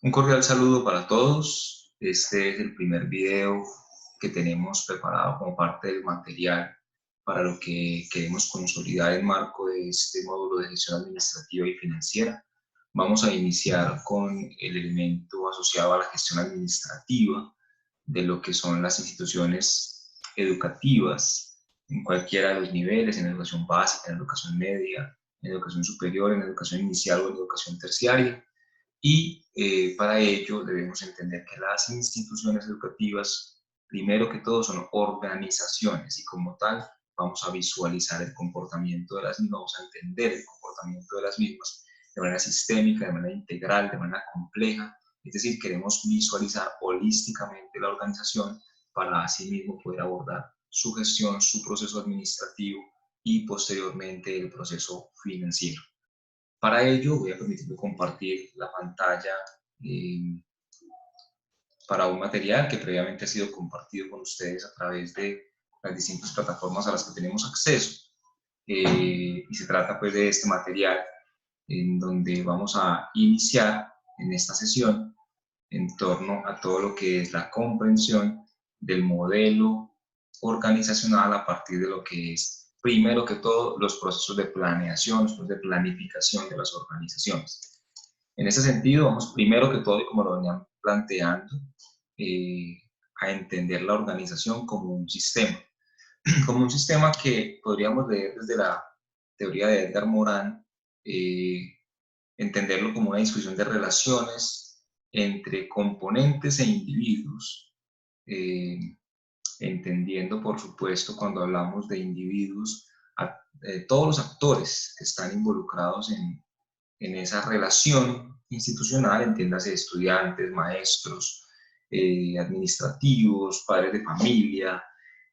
Un cordial saludo para todos. Este es el primer video que tenemos preparado como parte del material para lo que queremos consolidar en marco de este módulo de gestión administrativa y financiera. Vamos a iniciar con el elemento asociado a la gestión administrativa de lo que son las instituciones educativas en cualquiera de los niveles, en educación básica, en educación media, en educación superior, en educación inicial o en educación terciaria. Y para ello debemos entender que las instituciones educativas, primero que todo, son organizaciones y como tal vamos a visualizar el comportamiento de las mismas, vamos a entender el comportamiento de las mismas de manera sistémica, de manera integral, de manera compleja. Es decir, queremos visualizar holísticamente la organización para así mismo poder abordar su gestión, su proceso administrativo y posteriormente el proceso financiero. Para ello voy a permitirme compartir la pantalla eh, para un material que previamente ha sido compartido con ustedes a través de las distintas plataformas a las que tenemos acceso. Y se trata pues de este material en donde vamos a iniciar en esta sesión en torno a todo lo que es la comprensión del modelo organizacional a partir de lo que es, primero que todo, los procesos de planeación, los procesos de planificación de las organizaciones. En ese sentido, vamos primero que todo, y como lo venían planteando, eh, a entender la organización como un sistema, como un sistema que podríamos leer desde la teoría de Edgar Morin, entenderlo como una discusión de relaciones entre componentes e individuos, eh, entendiendo, por supuesto, cuando hablamos de individuos, todos los actores que están involucrados en esa relación institucional, entiéndase estudiantes, maestros, administrativos, padres de familia,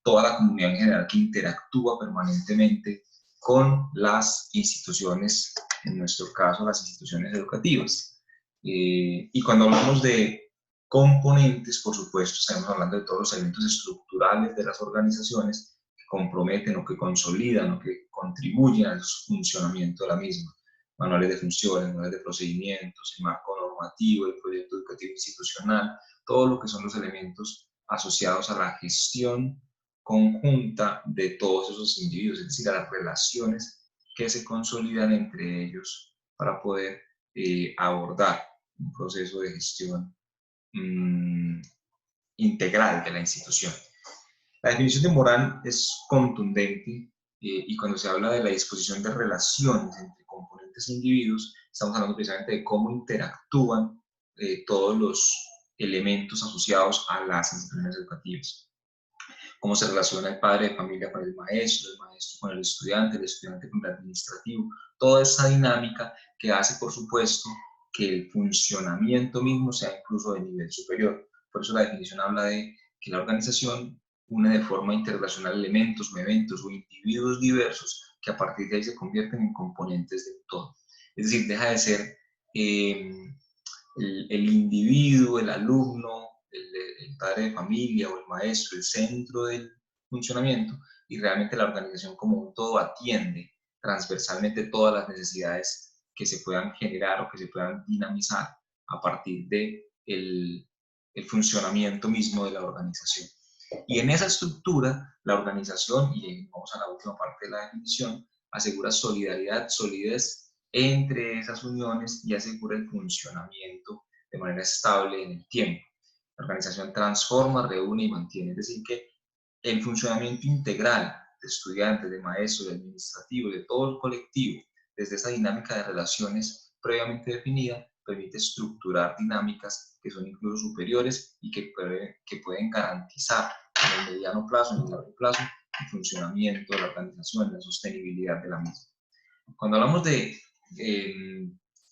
toda la comunidad en general que interactúa permanentemente con las instituciones, en nuestro caso las instituciones educativas. Y cuando hablamos de componentes, por supuesto, estamos hablando de todos los elementos estructurales de las organizaciones que comprometen o que consolidan o que contribuyen al funcionamiento de la misma. Manuales de funciones, manuales de procedimientos, el marco normativo, el proyecto educativo institucional, todo lo que son los elementos asociados a la gestión conjunta de todos esos individuos, es decir, a las relaciones que se consolidan entre ellos para poder abordar un proceso de gestión integral de la institución. La definición de moral es contundente y cuando se habla de la disposición de relaciones entre componentes e individuos, estamos hablando precisamente de cómo interactúan todos los elementos asociados a las instituciones educativas. Cómo se relaciona el padre de familia con el maestro con el estudiante con el administrativo, toda esa dinámica que hace, por supuesto, que el funcionamiento mismo sea incluso de nivel superior. Por eso la definición habla de que la organización une de forma interrelacional elementos o eventos o individuos diversos que a partir de ahí se convierten en componentes del todo. Es decir, deja de ser el individuo, el alumno, el padre de familia o el maestro, el centro del funcionamiento, y realmente la organización como un todo atiende transversalmente todas las necesidades que se puedan generar o que se puedan dinamizar a partir de el funcionamiento mismo de la organización. Y en esa estructura, la organización, y vamos a la última parte de la definición, asegura solidaridad, solidez entre esas uniones y asegura el funcionamiento de manera estable en el tiempo. La organización transforma, reúne y mantiene, es decir, que el funcionamiento integral de estudiantes, de maestros, de administrativos, de todo el colectivo, desde esa dinámica de relaciones previamente definida, permite estructurar dinámicas que son incluso superiores y que pueden garantizar en el mediano plazo, en el largo plazo, el funcionamiento de la organización, la sostenibilidad de la misma. Cuando hablamos de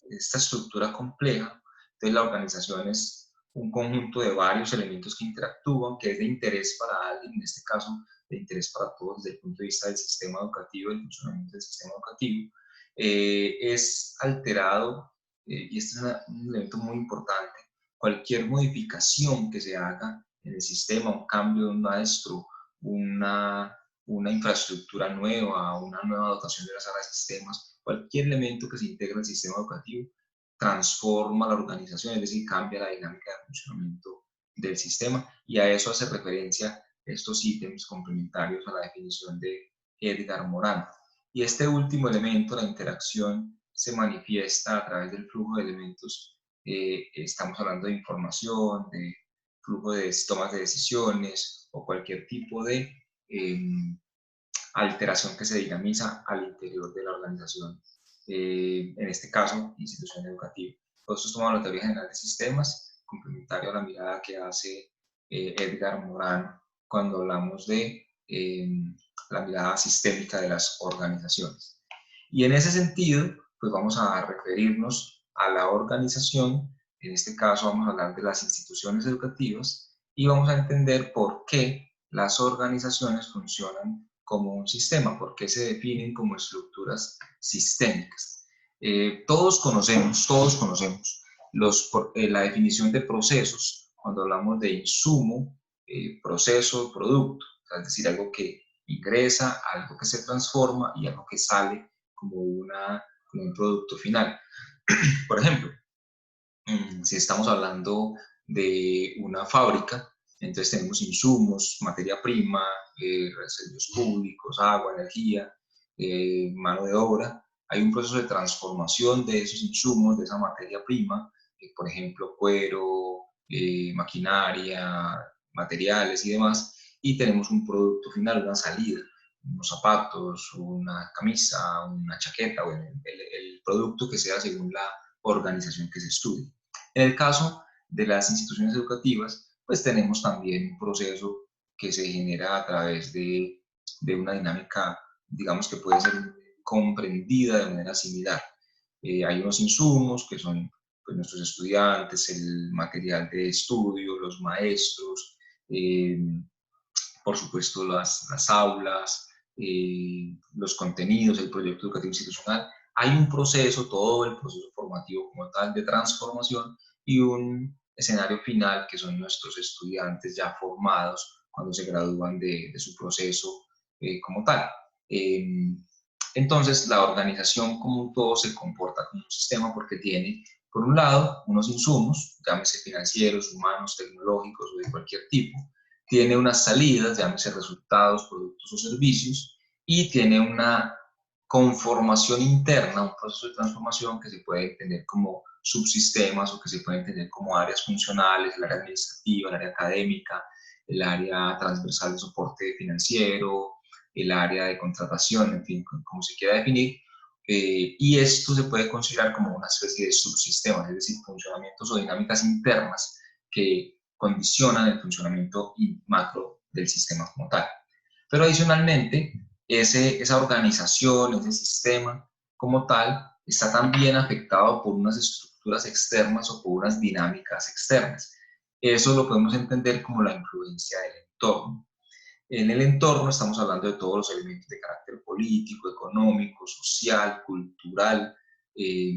esta estructura compleja, entonces la organización es un conjunto de varios elementos que interactúan, que es de interés para alguien, en este caso de interés para todos desde el punto de vista del sistema educativo, del funcionamiento del sistema educativo, es alterado, y este es un elemento muy importante, cualquier modificación que se haga en el sistema, un cambio de un maestro, una infraestructura nueva, una nueva dotación de las salas de sistemas, cualquier elemento que se integre al sistema educativo transforma la organización, es decir, cambia la dinámica de funcionamiento del sistema, y a eso hace referencia estos ítems complementarios a la definición de Edgar Morin. Y este último elemento, la interacción, se manifiesta a través del flujo de elementos. Estamos hablando de información, de flujo de tomas de decisiones o cualquier tipo de alteración que se dinamiza al interior de la organización, en este caso, institución educativa. Todo esto es tomado en la teoría general de sistemas, complementario a la mirada que hace Edgar Morin cuando hablamos de la mirada sistémica de las organizaciones. Y en ese sentido, pues vamos a referirnos a la organización. En este caso vamos a hablar de las instituciones educativas y vamos a entender por qué las organizaciones funcionan como un sistema, por qué se definen como estructuras sistémicas. Todos conocemos la definición de procesos cuando hablamos de insumo, proceso, producto, es decir, algo que ingresa, algo que se transforma y algo que sale como un producto final. Por ejemplo, si estamos hablando de una fábrica, entonces tenemos insumos, materia prima, servicios públicos, agua, energía, mano de obra. Hay un proceso de transformación de esos insumos, de esa materia prima, por ejemplo, cuero, maquinaria, materiales y demás, y tenemos un producto final, una salida, unos zapatos, una camisa, una chaqueta, bueno, el producto que sea según la organización que se estudie. En el caso de las instituciones educativas, pues tenemos también un proceso que se genera a través de una dinámica, digamos, que puede ser comprendida de manera similar. Hay unos insumos que son pues, nuestros estudiantes, el material de estudio, los maestros, por supuesto las aulas, los contenidos, el proyecto educativo institucional. Hay un proceso, todo el proceso formativo como tal de transformación, y un escenario final que son nuestros estudiantes ya formados cuando se gradúan de su proceso como tal. Entonces, la organización como un todo se comporta como un sistema porque tiene, por un lado, unos insumos, llámese financieros, humanos, tecnológicos o de cualquier tipo, tiene unas salidas, llámese resultados, productos o servicios, y tiene una conformación interna, un proceso de transformación que se puede entender como subsistemas o que se puede entender como áreas funcionales, el área administrativa, el área académica, el área transversal de soporte financiero, el área de contratación, en fin, como se quiera definir. Y esto se puede considerar como una especie de subsistemas, es decir, funcionamientos o dinámicas internas que condicionan el funcionamiento macro del sistema como tal. Pero adicionalmente, esa organización, ese sistema como tal, está también afectado por unas estructuras externas o por unas dinámicas externas. Eso lo podemos entender como la influencia del entorno. En el entorno estamos hablando de todos los elementos de carácter político, económico, social, cultural, eh,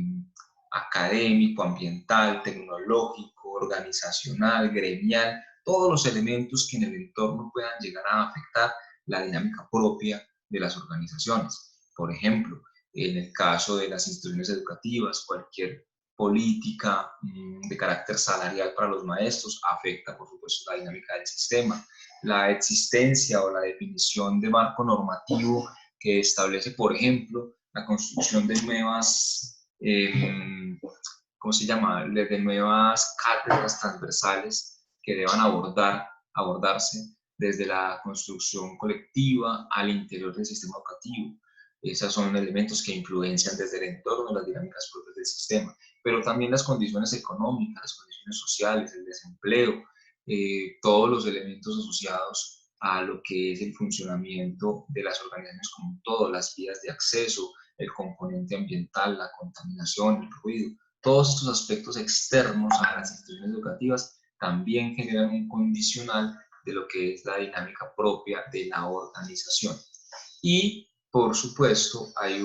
académico, ambiental, tecnológico, organizacional, gremial, todos los elementos que en el entorno puedan llegar a afectar la dinámica propia de las organizaciones. Por ejemplo, en el caso de las instituciones educativas, cualquier política de carácter salarial para los maestros afecta, por supuesto, la dinámica del sistema. La existencia o la definición de marco normativo que establece, por ejemplo, la construcción de nuevas, ¿cómo se llama?, de nuevas cátedras transversales que deban abordarse desde la construcción colectiva al interior del sistema educativo. Esos son elementos que influencian desde el entorno las dinámicas propias del sistema, pero también las condiciones económicas, las condiciones sociales, el desempleo, todos los elementos asociados a lo que es el funcionamiento de las organizaciones como todo, las vías de acceso, el componente ambiental, la contaminación, el ruido, todos estos aspectos externos a las instituciones educativas también generan un condicional de lo que es la dinámica propia de la organización. Y, por supuesto, hay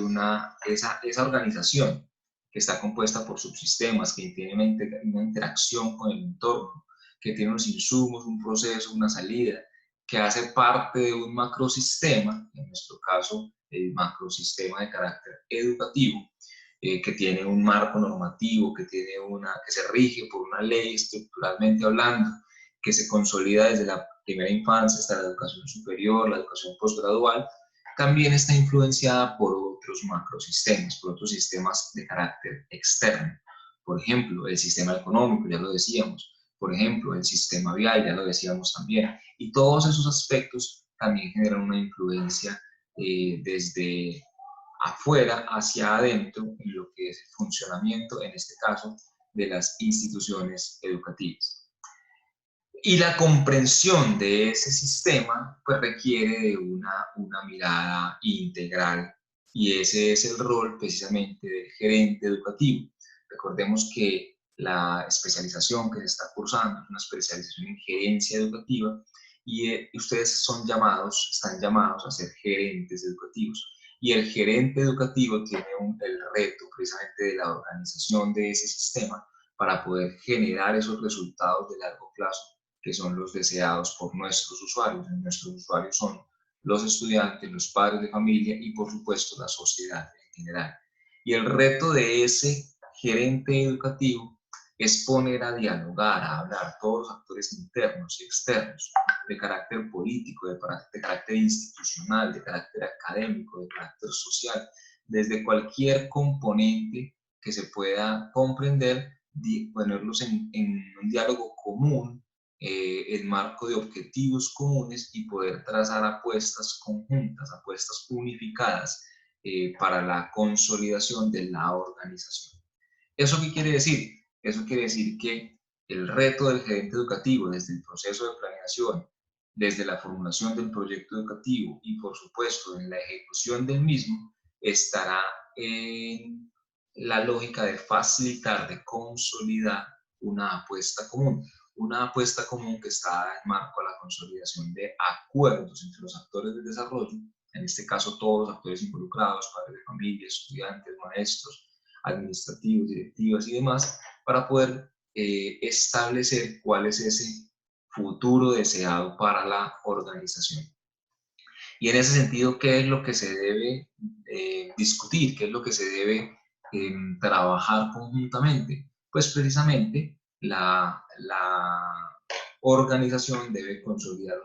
esa organización que está compuesta por subsistemas, que tiene una interacción con el entorno, que tiene unos insumos, un proceso, una salida, que hace parte de un macrosistema, en nuestro caso, el macrosistema de carácter educativo, que tiene un marco normativo, que se rige por una ley estructuralmente hablando, que se consolida desde la primera infancia hasta la educación superior, la educación postgradual, también está influenciada por otros macrosistemas, por otros sistemas de carácter externo. Por ejemplo, el sistema económico, ya lo decíamos. Por ejemplo, el sistema vial, ya lo decíamos también. Y todos esos aspectos también generan una influencia desde afuera hacia adentro en lo que es el funcionamiento, en este caso, de las instituciones educativas. Y la comprensión de ese sistema pues, requiere de una mirada integral, y ese es el rol precisamente del gerente educativo. Recordemos que la especialización que se está cursando es una especialización en gerencia educativa, y ustedes están llamados a ser gerentes educativos. Y el gerente educativo tiene el reto precisamente de la organización de ese sistema para poder generar esos resultados de largo plazo que son los deseados por nuestros usuarios. Nuestros usuarios son los estudiantes, los padres de familia y por supuesto la sociedad en general. Y el reto de ese gerente educativo es poner a dialogar, a hablar todos los actores internos y externos, de carácter político, de carácter institucional, de carácter académico, de carácter social, desde cualquier componente que se pueda comprender, ponerlos en un diálogo común, el marco de objetivos comunes, y poder trazar apuestas conjuntas, apuestas unificadas para la consolidación de la organización. ¿Eso qué quiere decir? Eso quiere decir que el reto del gerente educativo desde el proceso de planeación, desde la formulación del proyecto educativo y por supuesto en la ejecución del mismo, estará en la lógica de facilitar, de consolidar una apuesta común que está en marco a la consolidación de acuerdos entre los actores del desarrollo, en este caso todos los actores involucrados, padres de familia, estudiantes, maestros, administrativos, directivas y demás, para poder establecer cuál es ese futuro deseado para la organización. Y en ese sentido, ¿qué es lo que se debe discutir? ¿Qué es lo que se debe trabajar conjuntamente? Pues precisamente la organización debe consolidar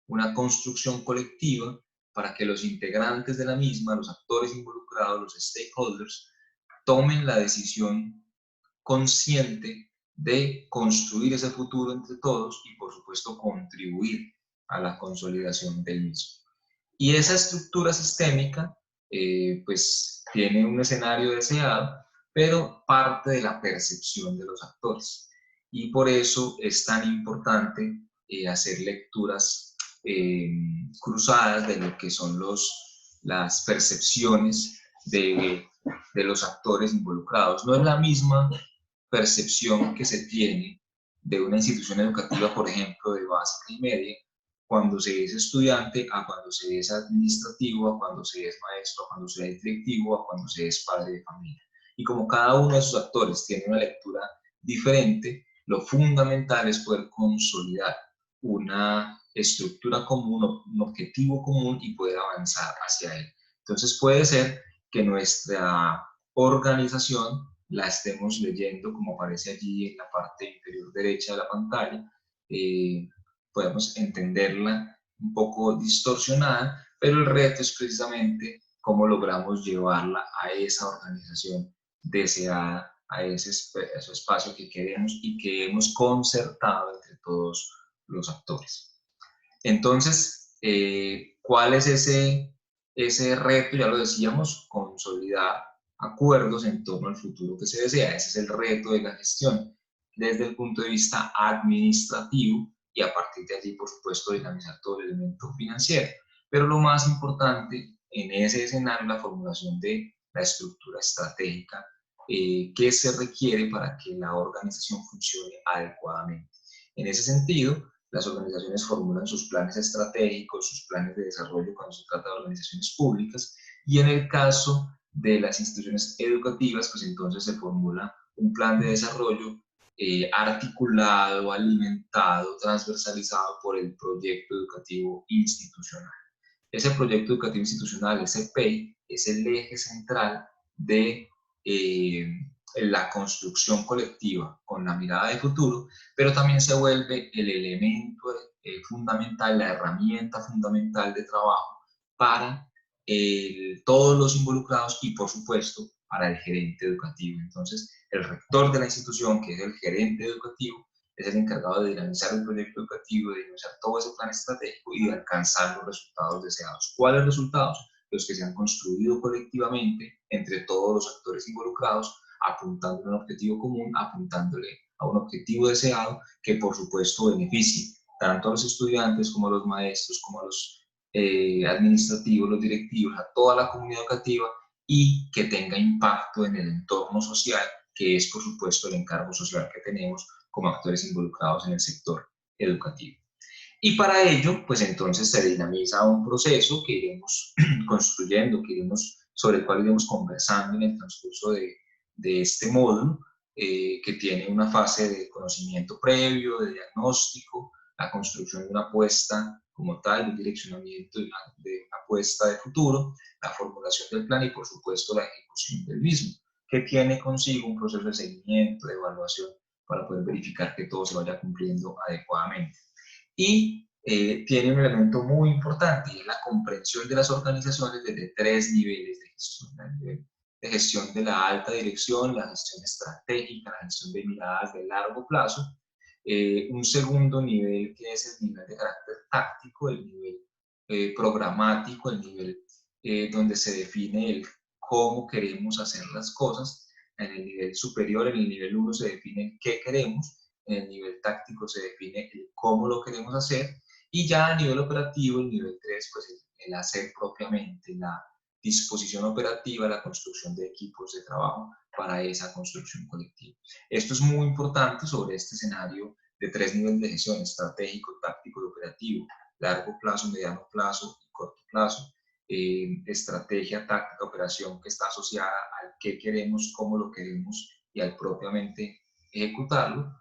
una construcción colectiva para que los integrantes de la misma, los actores involucrados, los stakeholders, tomen la decisión consciente de construir ese futuro entre todos y por supuesto contribuir a la consolidación del mismo. Y esa estructura sistémica pues tiene un escenario deseado, pero parte de la percepción de los actores. Y por eso es tan importante hacer lecturas cruzadas de lo que son las percepciones de los actores involucrados. No es la misma percepción que se tiene de una institución educativa, por ejemplo, de básica y media, cuando se es estudiante, a cuando se es administrativo, a cuando se es maestro, a cuando se es directivo, a cuando se es padre de familia. Y como cada uno de esos actores tiene una lectura diferente, lo fundamental es poder consolidar una estructura común, un objetivo común y poder avanzar hacia él. Entonces puede ser que nuestra organización la estemos leyendo como aparece allí en la parte inferior derecha de la pantalla, podemos entenderla un poco distorsionada, pero el reto es precisamente cómo logramos llevarla a esa organización deseada, a ese espacio que queremos y que hemos concertado entre todos los actores. Entonces, ¿cuál es ese reto? Ya lo decíamos, consolidar acuerdos en torno al futuro que se desea. Ese es el reto de la gestión desde el punto de vista administrativo, y a partir de allí, por supuesto, dinamizar todo el elemento financiero. Pero lo más importante en ese escenario es la formulación de la estructura estratégica que se requiere para que la organización funcione adecuadamente. En ese sentido, las organizaciones formulan sus planes estratégicos, sus planes de desarrollo cuando se trata de organizaciones públicas, y en el caso de las instituciones educativas, pues entonces se formula un plan de desarrollo articulado, alimentado, transversalizado por el proyecto educativo institucional. Ese proyecto educativo institucional, ese PEI, es el eje central de eh, la construcción colectiva con la mirada de futuro, pero también se vuelve el elemento fundamental, la herramienta fundamental de trabajo para todos los involucrados y, por supuesto, para el gerente educativo. Entonces, el rector de la institución, que es el gerente educativo, es el encargado de dinamizar el proyecto educativo, de dinamizar todo ese plan estratégico y de alcanzar los resultados deseados. ¿Cuáles resultados? Los que se han construido colectivamente entre todos los actores involucrados, apuntando a un objetivo común, apuntándole a un objetivo deseado que, por supuesto, beneficie tanto a los estudiantes como a los maestros, como a los administrativos, los directivos, a toda la comunidad educativa, y que tenga impacto en el entorno social, que es, por supuesto, el encargo social que tenemos como actores involucrados en el sector educativo. Y para ello, pues entonces se dinamiza un proceso que iremos construyendo, sobre el cual iremos conversando en el transcurso de este módulo, que tiene una fase de conocimiento previo, de diagnóstico, la construcción de una apuesta como tal, un direccionamiento de una apuesta de futuro, la formulación del plan y, por supuesto, la ejecución del mismo, que tiene consigo un proceso de seguimiento, de evaluación, para poder verificar que todo se vaya cumpliendo adecuadamente. Y tiene un elemento muy importante, y es la comprensión de las organizaciones desde 3 niveles de gestión. El nivel de gestión de la alta dirección, la gestión estratégica, la gestión de miradas de largo plazo. Un segundo nivel, que es el nivel de carácter táctico, el nivel programático, el nivel donde se define el cómo queremos hacer las cosas. En el nivel superior, en el nivel 1, se define el qué queremos. En el nivel táctico se define el cómo lo queremos hacer, y ya a nivel operativo, el nivel 3, pues el hacer propiamente, la disposición operativa, la construcción de equipos de trabajo para esa construcción colectiva. Esto es muy importante sobre este escenario de 3 niveles de gestión: estratégico, táctico y operativo, largo plazo, mediano plazo y corto plazo. Estrategia, táctica, operación, que está asociada al qué queremos, cómo lo queremos y al propiamente ejecutarlo.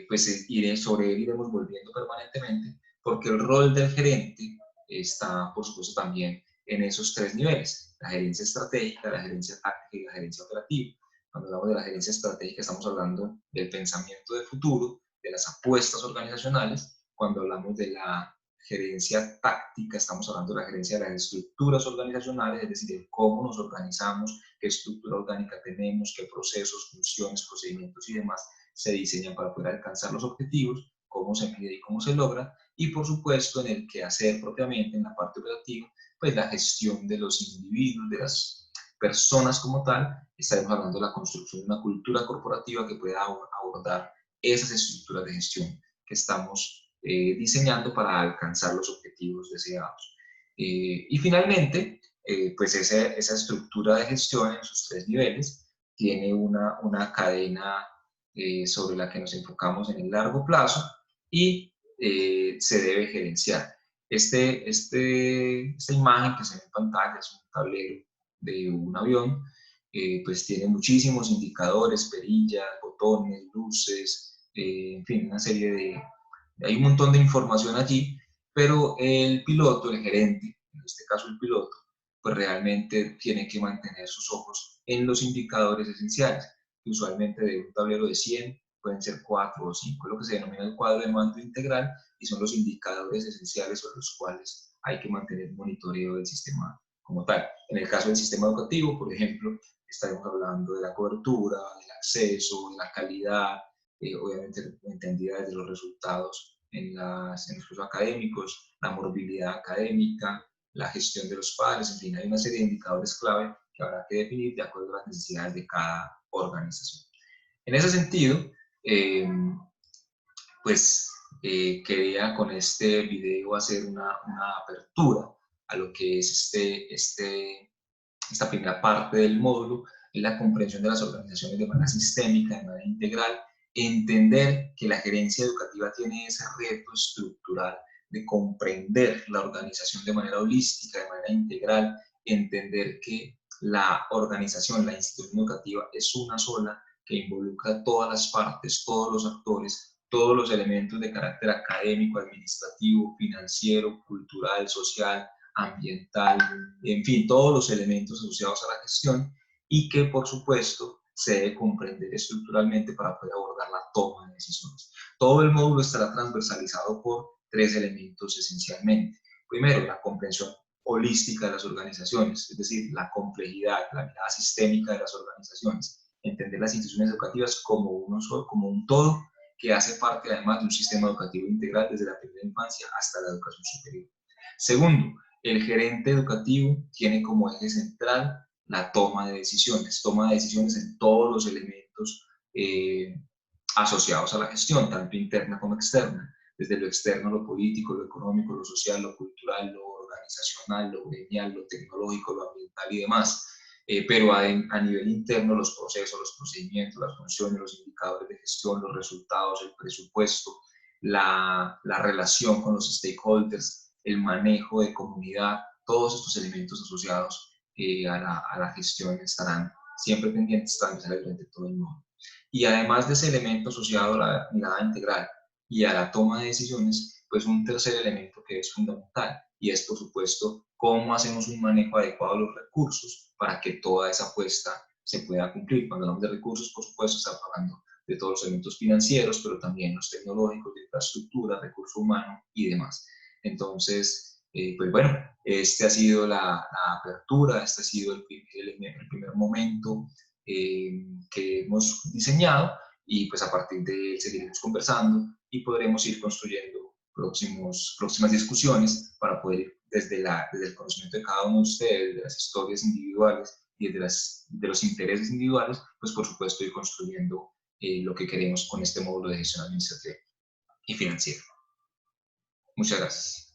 Pues sobre él iremos volviendo permanentemente, porque el rol del gerente está, por supuesto, también en esos 3 niveles: la gerencia estratégica, la gerencia táctica y la gerencia operativa. Cuando hablamos de la gerencia estratégica, estamos hablando del pensamiento de futuro, de las apuestas organizacionales. Cuando hablamos de la gerencia táctica, estamos hablando de la gerencia de las estructuras organizacionales, es decir, de cómo nos organizamos, qué estructura orgánica tenemos, qué procesos, funciones, procedimientos y demás se diseñan para poder alcanzar los objetivos, cómo se mide y cómo se logra. Y, por supuesto, en el quehacer propiamente, en la parte operativa, pues la gestión de los individuos, de las personas como tal. Estaremos hablando de la construcción de una cultura corporativa que pueda abordar esas estructuras de gestión que estamos diseñando para alcanzar los objetivos deseados. Y finalmente, pues esa estructura de gestión en sus 3 niveles tiene una cadena sobre la que nos enfocamos en el largo plazo, y se debe gerenciar. Esta imagen que se ve en pantalla es un tablero de un avión. Pues tiene muchísimos indicadores, perillas, botones, luces, en fin, una serie de... Hay un montón de información allí, pero el piloto, el gerente, en este caso el piloto, pues realmente tiene que mantener sus ojos en los indicadores esenciales, que usualmente de un tablero de 100 pueden ser 4 o 5, lo que se denomina el cuadro de mando integral, y son los indicadores esenciales sobre los cuales hay que mantener monitoreo del sistema como tal. En el caso del sistema educativo, por ejemplo, estaremos hablando de la cobertura, del acceso, de la calidad, obviamente entendida desde los resultados en los cursos académicos, la morbilidad académica, la gestión de los padres, en fin, hay una serie de indicadores clave que habrá que definir de acuerdo a las necesidades de cada organización. En ese sentido, pues quería con este video hacer una apertura a lo que es esta primera parte del módulo, es la comprensión de las organizaciones de manera sistémica, de manera integral, entender que la gerencia educativa tiene ese reto estructural de comprender la organización de manera holística, de manera integral, entender que la organización, la institución educativa es una sola, que involucra todas las partes, todos los actores, todos los elementos de carácter académico, administrativo, financiero, cultural, social, ambiental, en fin, todos los elementos asociados a la gestión, y que, por supuesto, se debe comprender estructuralmente para poder abordar la toma de decisiones. Todo el módulo estará transversalizado por 3 elementos esencialmente. Primero, la comprensión holística de las organizaciones, es decir, la complejidad, la mirada sistémica de las organizaciones, entender las instituciones educativas como como un todo que hace parte además de un sistema educativo integral desde la primera infancia hasta la educación superior. Segundo, el gerente educativo tiene como eje central la toma de decisiones en todos los elementos asociados a la gestión, tanto interna como externa, desde lo externo, lo político, lo económico, lo social, lo cultural, lo organizacional, lo gremial, lo tecnológico, lo ambiental y demás. Pero a nivel interno, los procesos, los procedimientos, las funciones, los indicadores de gestión, los resultados, el presupuesto, la relación con los stakeholders, el manejo de comunidad, todos estos elementos asociados a la gestión estarán siempre pendientes transversales durante todo el mundo. Y además de ese elemento asociado a la mirada integral y a la toma de decisiones, pues un tercer elemento que es fundamental y es, por supuesto, cómo hacemos un manejo adecuado de los recursos para que toda esa apuesta se pueda cumplir. Cuando hablamos de recursos, por supuesto, estamos hablando de todos los elementos financieros, pero también los tecnológicos, de infraestructura, recurso humano y demás. Entonces, pues bueno, este ha sido la apertura, este ha sido el primer momento que hemos diseñado y pues a partir de él seguiremos conversando y podremos ir construyendo próximas discusiones para poder ir desde el conocimiento de cada uno de ustedes, de las historias individuales y de los intereses individuales, pues por supuesto ir construyendo lo que queremos con este módulo de gestión administrativa y financiera. Muchas gracias.